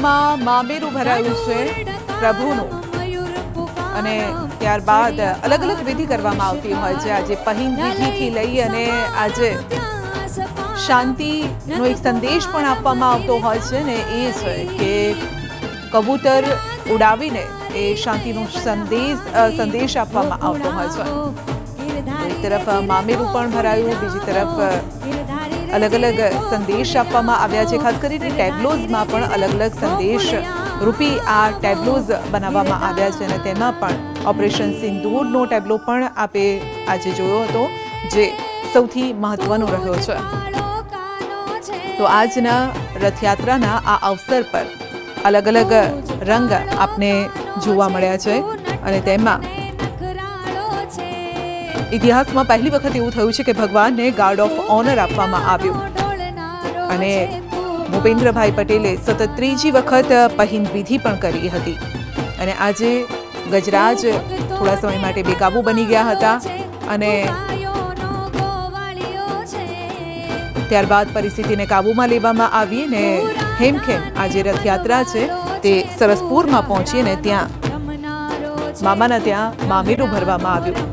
માં મામેરું ભરાયું છે પ્રભુનું અને ત્યારબાદ અલગ અલગ વિધિ કરવામાં આવતી હોય છે. આજે પહિંદ વિધિથી લઈ અને આજે શાંતિનો એક સંદેશ પણ આપવામાં આવતો હોય છે ને એ છે કે કબૂતર ઉડાવીને એ શાંતિનો સંદેશ આપવામાં આવતો હોય છે. એક તરફ મામેરું પણ ભરાયું, બીજી તરફ અલગ અલગ સંદેશ આપવામાં આવ્યા છે. ખાસ કરીને ટેબ્લોઝમાં પણ અલગ અલગ સંદેશ રૂપી આ ટેબ્લોઝ બનાવવામાં આવ્યા છે અને તેમાં પણ ઓપરેશન સિંદૂરનો ટેબ્લો પણ આપે આજે જોયો હતો, જે સૌથી મહત્વનો રહ્યો છે. તો આજના રથયાત્રાના આ અવસર પર અલગ અલગ રંગ આપને જોવા મળ્યા છે અને તેમાં ઇતિહાસમાં પહેલી વખત એવું થયું છે કે ભગવાનને ગાર્ડ ઓફ ઓનર આપવામાં આવ્યું અને ભૂપેન્દ્રભાઈ પટેલે સતત ત્રીજી વખત પહિંદ વિધિ પણ કરી હતી. અને આજે ગજરાજ થોડા સમય માટે બેકાબુ બની ગયા હતા અને ત્યારબાદ પરિસ્થિતિને કાબૂમાં લેવામાં આવી ને હેમખેમ આજે રથયાત્રા છે તે સરસપુરમાં પહોંચીને ત્યાં મામાના ત્યાં મામેરું ભરવામાં આવ્યું.